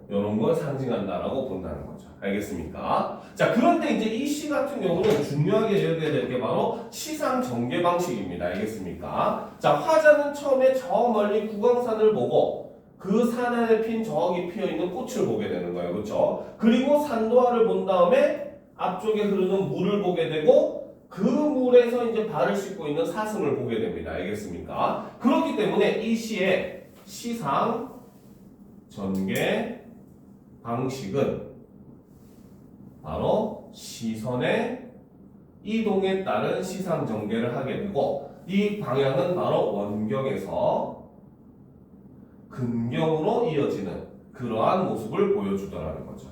이런 걸 상징한다라고 본다는 거죠. 알겠습니까? 자, 그런데 이제 이 시 같은 경우는 중요하게 여겨야 될 게 바로 시상 전개 방식입니다. 알겠습니까? 자, 화자는 처음에 저 멀리 구광산을 보고 그 산 안에 핀 저기 피어 있는 꽃을 보게 되는 거예요. 그렇죠? 그리고 산도화를 본 다음에 앞쪽에 흐르는 물을 보게 되고 그 물에서 이제 발을 씻고 있는 사슴을 보게 됩니다. 알겠습니까? 그렇기 때문에 이 시의 시상 전개 방식은 바로 시선의 이동에 따른 시상 전개를 하게 되고 이 방향은 바로 원경에서 근경으로 이어지는 그러한 모습을 보여주더라는 거죠.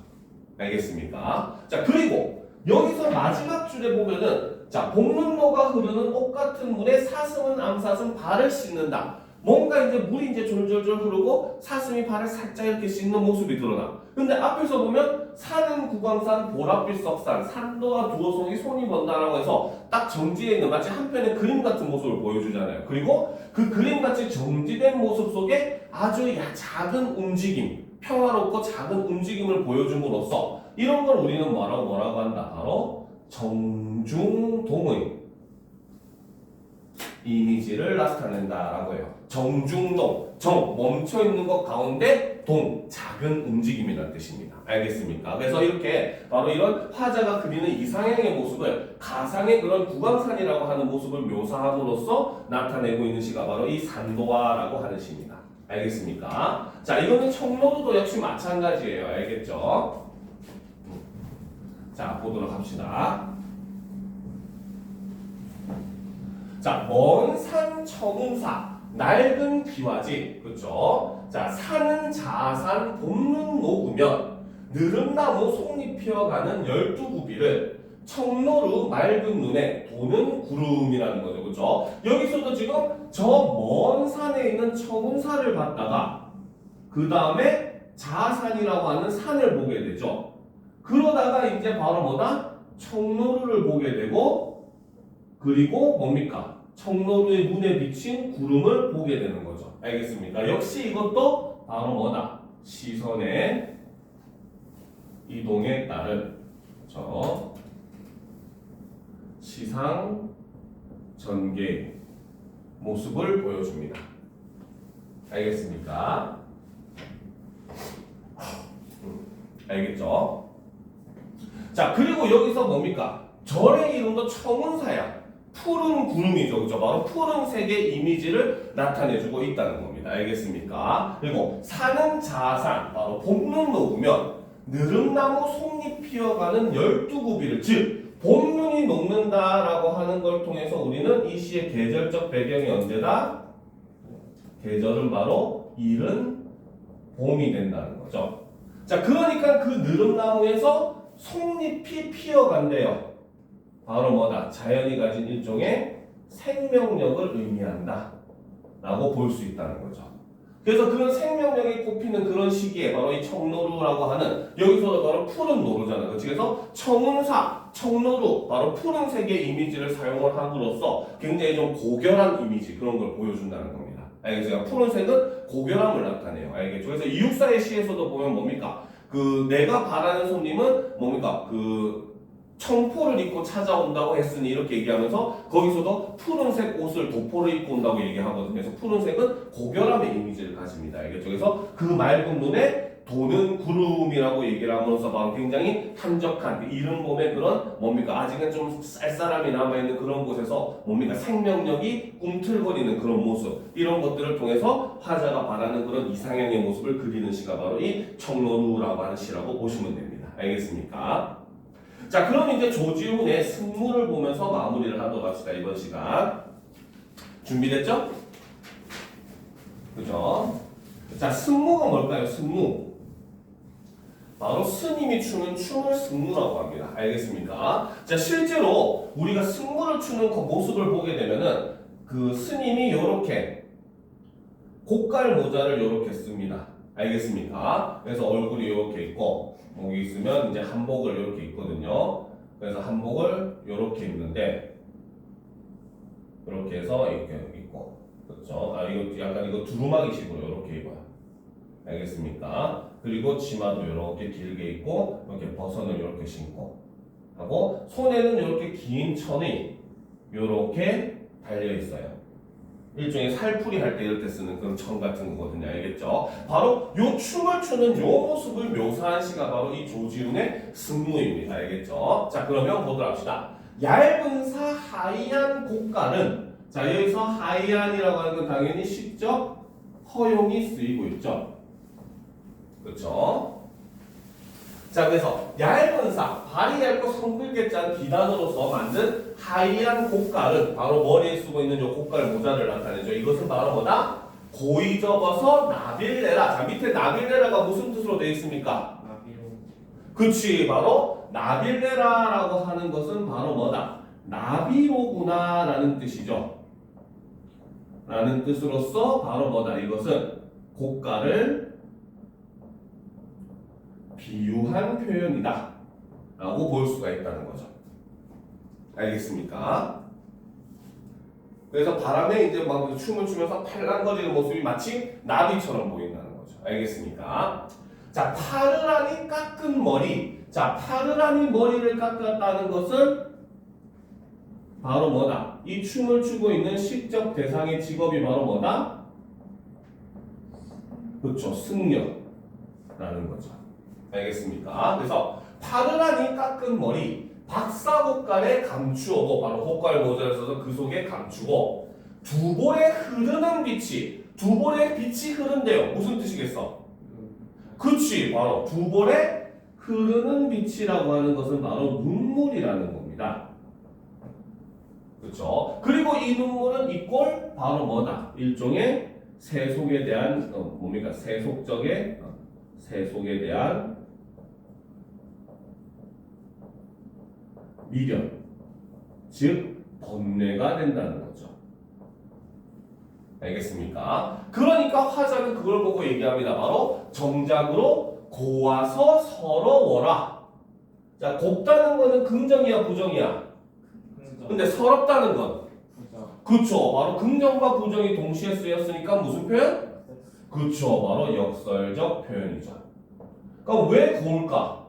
알겠습니까? 자, 그리고 여기서 마지막 줄에 보면은 자, 볶는노가 흐르는 옷 같은 물에 사슴은 암사슴 발을 씻는다. 뭔가 이제 물이 이제 졸졸졸 흐르고 사슴이 발을 살짝 이렇게 씻는 모습이 드러나. 근데 앞에서 보면 산은 구광산, 보랏빛 석산, 산도와 두어송이 손이 번다라고 해서 딱 정지해 있는 마치 한편의 그림 같은 모습을 보여주잖아요. 그리고 그 그림같이 정지된 모습 속에 아주 작은 움직임, 평화롭고 작은 움직임을 보여줌으로써 이런 걸 우리는 뭐라고 한다? 바로 정중동의 이미지를 나타낸다라고 해요. 정중동, 정, 멈춰있는 것 가운데 동, 작은 움직임이라는 뜻입니다. 알겠습니까? 그래서 이렇게 바로 이런 화자가 그리는 이상향의 모습을 가상의 그런 구광산이라고 하는 모습을 묘사함으로써 나타내고 있는 시가 바로 이 산도화라고 하는 시입니다. 알겠습니까? 자, 이거는 청로도 역시 마찬가지예요. 알겠죠? 자, 보도록 합시다. 자, 먼 산 청운사, 낡은 기와지, 그렇죠? 자, 산은 자산, 봄눈 녹으면 느릅나무 속잎 피어가는 12구비를 청로루 맑은 눈에 도는 구름이라는 거죠, 그렇죠? 여기서도 지금 저 먼 산에 있는 청운사를 봤다가 그 다음에 자산이라고 하는 산을 보게 되죠. 그러다가 이제 바로 뭐다? 청로루를 보게 되고 그리고 뭡니까? 청로루의 눈에 비친 구름을 보게 되는 거죠. 알겠습니까? 역시 이것도 바로 뭐다? 시선의 이동에 따른 시상 전개 모습을 보여줍니다. 알겠습니까? 알겠죠? 자, 그리고 여기서 뭡니까? 절의 이름도 청운사야. 푸른 구름이죠. 그죠? 바로 푸른색의 이미지를 나타내주고 있다는 겁니다. 알겠습니까? 그리고 산은 자산, 바로 봄눈 녹으면 느릅나무 속잎 피어가는 12구비를, 즉 봄눈이 녹는다라고 하는 걸 통해서 우리는 이 시의 계절적 배경이 언제다? 계절은 바로 이른 봄이 된다는 거죠. 자, 그러니까 그 느릅나무에서 속잎이 피어간대요. 바로 뭐다? 자연이 가진 일종의 생명력을 의미한다 라고 볼 수 있다는 거죠. 그래서 그런 생명력이 꼽히는 그런 시기에 바로 이 청로루라고 하는, 여기서도 바로 푸른 노루잖아요. 그래서 청운사, 청로루, 바로 푸른색의 이미지를 사용을 함으로써 굉장히 좀 고결한 이미지, 그런 걸 보여준다는 겁니다. 알겠어요? 푸른색은 고결함을 나타내요. 알겠죠? 그래서 이육사의 시에서도 보면 뭡니까? 그 내가 바라는 손님은 뭡니까? 그 청포를 입고 찾아온다고 했으니 이렇게 얘기하면서 거기서도 푸른색 옷을 도포를 입고 온다고 얘기하거든요. 그래서 푸른색은 고결함의 이미지를 가집니다. 알겠죠? 그래서 그 맑은 눈에 도는 구름이라고 얘기를 하면서 바로 굉장히 한적한 이른 봄의 그런 뭡니까 아직은 좀 쌀쌀함이 남아있는 그런 곳에서 뭡니까 생명력이 꿈틀거리는 그런 모습 이런 것들을 통해서 화자가 바라는 그런 이상향의 모습을 그리는 시가 바로 이 청론우라고 하는 시라고 보시면 됩니다. 알겠습니까? 자 그럼 이제 조지훈의 승무를 보면서 마무리를 하도록 합시다. 이번 시간 준비됐죠? 그죠? 자 승무가 뭘까요? 승무 바로 스님이 추는 춤을 승무라고 합니다. 알겠습니까? 자 실제로 우리가 승무를 추는 그 모습을 보게 되면은 그 스님이 이렇게 고깔 모자를 이렇게 씁니다. 알겠습니까? 그래서 얼굴이 이렇게 있고 여기 있으면 이제 한복을 이렇게 입거든요. 그래서 한복을 이렇게 입는데 이렇게 해서 이렇게 입고 그렇죠? 이거 약간 이거 두루마기식으로 이렇게 입어요. 알겠습니까? 그리고 치마도 이렇게 길게 입고 이렇게 버선을 이렇게 신고 하고 손에는 이렇게 긴 천이 이렇게 달려 있어요. 일종의 살풀이 할 때 이렇게 쓰는 그런 천 같은 거거든요. 알겠죠? 바로 요 춤을 추는 요 모습을 묘사한 시가 바로 이 조지훈의 승무입니다. 알겠죠? 자 그러면 보도록 합시다. 얇은 사 하이안 곡간은 자 여기서 하이안이라고 하는 건 당연히 식적 허용이 쓰이고 있죠. 그렇죠? 자 그래서 얇은 사, 발이 얇고 성글게 짠 비단으로서 만든 하이안 곡깔은 바로 머리에 쓰고 있는 요 곡깔 모자를 나타내죠. 이것은 바로 뭐다? 고이 접어서 나빌레라. 자 밑에 나빌레라가 무슨 뜻으로 되어 있습니까? 나비로 그치 바로 나빌레라라고 하는 것은 바로 뭐다? 나비로구나 라는 뜻이죠. 라는 뜻으로서 바로 뭐다? 이것은 곡깔을 비유한 표현이다 라고 볼 수가 있다는 거죠. 알겠습니까? 그래서 바람에 이제 막 춤을 추면서 팔랑거리는 모습이 마치 나비처럼 보인다는 거죠. 알겠습니까? 자, 파르라니 깎은 머리. 자, 파르라니 머리를 깎았다는 것은 바로 뭐다? 이 춤을 추고 있는 시적 대상의 직업이 바로 뭐다? 그렇죠. 승려라는 거죠. 알겠습니까? 그래서 파르라니 깎은 머리 박사곡깔에 감추어고 바로 곡깔 모자를 써서 그 속에 감추고 두 볼에 흐르는 빛이 두 볼에 빛이 흐른대요. 무슨 뜻이겠어? 그치 바로 두 볼에 흐르는 빛이라고 하는 것은 바로 눈물이라는 겁니다. 그렇죠? 그리고 이 눈물은 이꼴 바로 뭐다? 일종의 세속에 대한 뭡니까? 세속에 대한 미련, 즉 번뇌가 된다는 거죠. 알겠습니까? 그러니까 화자는 그걸 보고 얘기합니다. 바로 정작으로 고와서 서러워라. 자, 곱다는 거는 긍정이야, 부정이야? 긍정 근데 서럽다는 건? 부정 그쵸. 바로 긍정과 부정이 동시에 쓰였으니까 무슨 표현? 그쵸. 바로 역설적 표현이죠. 그러니까 왜 고울까?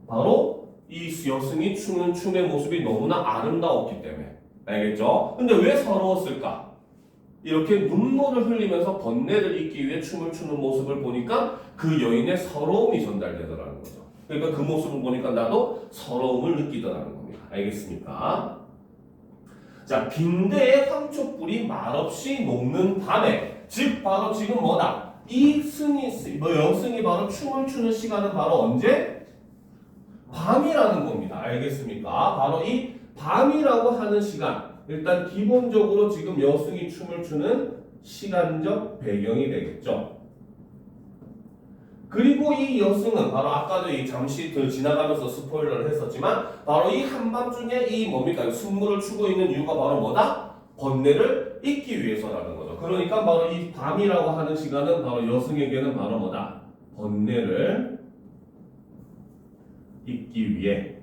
바로 이 여승이 추는 춤의 모습이 너무나 아름다웠기 때문에. 알겠죠? 근데 왜 서러웠을까? 이렇게 눈물을 흘리면서 번뇌를 잊기 위해 춤을 추는 모습을 보니까 그 여인의 서러움이 전달되더라는 거죠. 그러니까 그 모습을 보니까 나도 서러움을 느끼더라는 겁니다. 알겠습니까? 자, 빈대의 황초불이 말없이 녹는 밤에, 즉 바로 지금 뭐다? 이 여승이 바로 춤을 추는 시간은 바로 언제? 밤이라는 겁니다. 알겠습니까? 바로 이 밤이라고 하는 시간, 일단 기본적으로 지금 여승이 춤을 추는 시간적 배경이 되겠죠. 그리고 이 여승은 바로 아까도 이 잠시 지나가면서 스포일러를 했었지만 바로 이 한밤중에 이 뭡니까? 승무를 추고 있는 이유가 바로 뭐다? 번뇌를 잊기 위해서라는 거죠. 그러니까 바로 이 밤이라고 하는 시간은 바로 여승에게는 바로 뭐다? 번뇌를 잊기 위해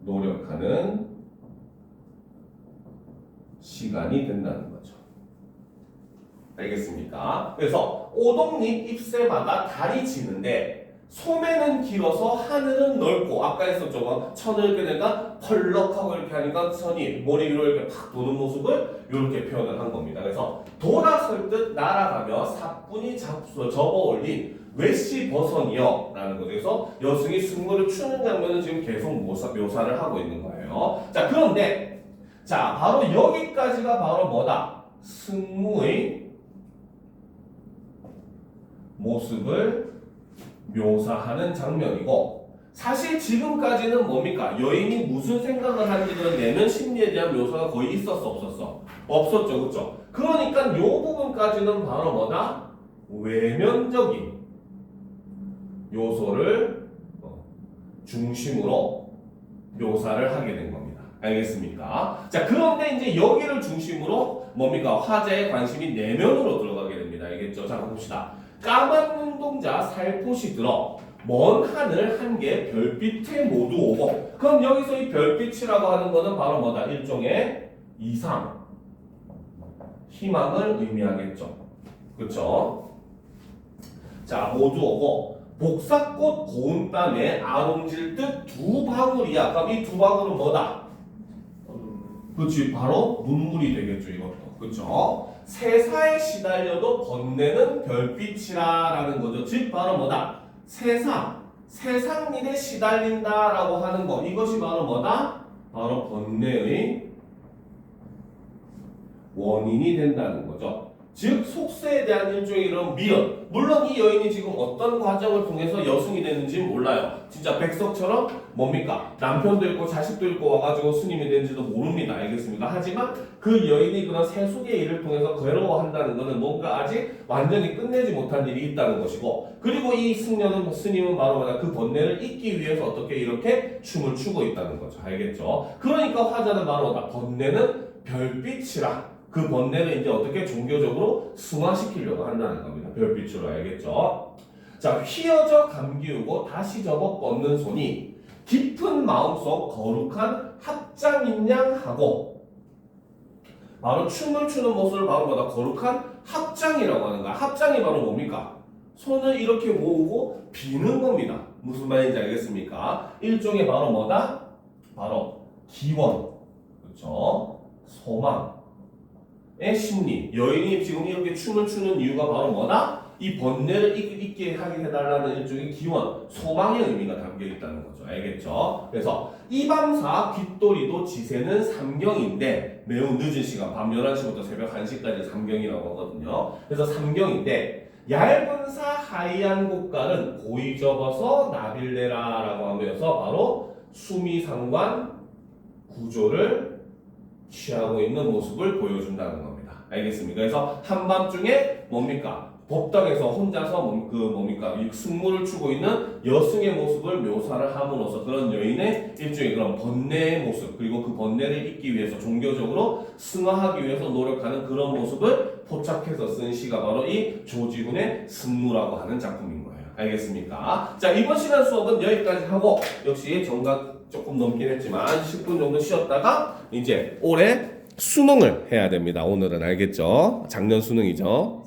노력하는 시간이 된다는 거죠. 알겠습니까? 그래서 오동잎 잎새마다 달이 지는데 소매는 길어서 하늘은 넓고 아까 했었죠. 천을 이렇게 되니까 펄럭하고 이렇게 하니까 선이 머리 위로 이렇게 팍 도는 모습을 이렇게 표현을 한 겁니다. 그래서 돌아설 듯 날아가며 사뿐히 접어 올린 외시 버선이여 라는 거죠. 그래서 여승이 승무를 추는 장면을 지금 계속 묘사를 하고 있는 거예요. 자, 그런데 자 바로 여기까지가 바로 뭐다? 승무의 모습을 묘사하는 장면이고, 사실 지금까지는 뭡니까? 여인이 무슨 생각을 하는지 그런 내면 심리에 대한 묘사가 거의 있었어 없었어? 없었죠, 그렇죠? 그러니까 이 부분까지는 바로 뭐다? 외면적인 요소를 중심으로 묘사를 하게 된 겁니다. 알겠습니까? 자, 그런데 이제 여기를 중심으로 뭡니까? 화자의 관심이 내면으로 들어가게 됩니다. 알겠죠? 자, 봅시다. 까만 눈동자 살포시 들어 먼 하늘 한 개 별빛에 모두 오고, 그럼 여기서 이 별빛이라고 하는 거는 바로 뭐다? 일종의 이상, 희망을 의미하겠죠. 그렇죠? 자, 모두 오고 복사꽃 고운 땀에 아롱질 듯 두 방울이야. 그럼 이 두 방울은 뭐다? 그렇지, 바로 눈물이 되겠죠, 이것도. 그렇죠? 세사에 시달려도 번뇌는 별빛이라라는 거죠. 즉 바로 뭐다? 세상 일에 시달린다라고 하는 거, 이것이 바로 뭐다? 바로 번뇌의 원인이 된다는 거죠. 즉 속세에 대한 일종의 이런 미연. 물론 이 여인이 지금 어떤 과정을 통해서 여승이 됐는지는 몰라요. 진짜 백석처럼 뭡니까? 남편도 있고 자식도 있고 와가지고 스님이 된지도 모릅니다. 알겠습니까? 하지만 그 여인이 그런 세속의 일을 통해서 괴로워한다는 것은 뭔가 아직 완전히 끝내지 못한 일이 있다는 것이고, 그리고 이 스님은 바로 뭐냐? 그 번뇌를 잊기 위해서 어떻게 이렇게 춤을 추고 있다는 거죠. 알겠죠? 그러니까 화자는 바로 뭐다? 번뇌는 별빛이라. 그 번뇌를 이제 어떻게 종교적으로 승화시키려고 한다는 겁니다. 별빛으로. 알겠죠? 자, 휘어져 감기우고 다시 접어 뻗는 손이 깊은 마음속 거룩한 합장인 양 하고, 바로 춤을 추는 모습을 바로 뭐다? 거룩한 합장이라고 하는 거야. 합장이 바로 뭡니까? 손을 이렇게 모으고 비는 겁니다. 무슨 말인지 알겠습니까? 일종의 바로 뭐다? 바로 기원, 그렇죠? 소망 의 심리. 여인이 지금 이렇게 춤을 추는 이유가 바로 뭐다? 이 번뇌를 잊게 하게 해달라는 일종의 기원, 소망의 의미가 담겨 있다는 거죠. 알겠죠? 그래서 이밤사 귓도리도 지새는 삼경인데, 매우 늦은 시간, 밤 11시부터 새벽 1시까지 삼경이라고 하거든요. 그래서 삼경인데 얇은 사 하이한 곳갈은 고이 접어서 나빌레라 라고 하면서 바로 수미상관 구조를 취하고 있는 모습을 보여준다는 겁니다. 알겠습니까? 그래서 한밤중에 뭡니까? 법당에서 혼자서 이 승무를 추고 있는 여승의 모습을 묘사를 함으로써 그런 여인의 일종의 그런 번뇌의 모습, 그리고 그 번뇌를 잊기 위해서 종교적으로 승화하기 위해서 노력하는 그런 모습을 포착해서 쓴 시가 바로 이 조지훈의 승무라고 하는 작품인 거예요. 알겠습니까? 자, 이번 시간 수업은 여기까지 하고, 역시 정각 조금 넘긴 했지만 10분 정도 쉬었다가 이제 올해 수능을 해야 됩니다. 오늘은. 알겠죠? 작년 수능이죠.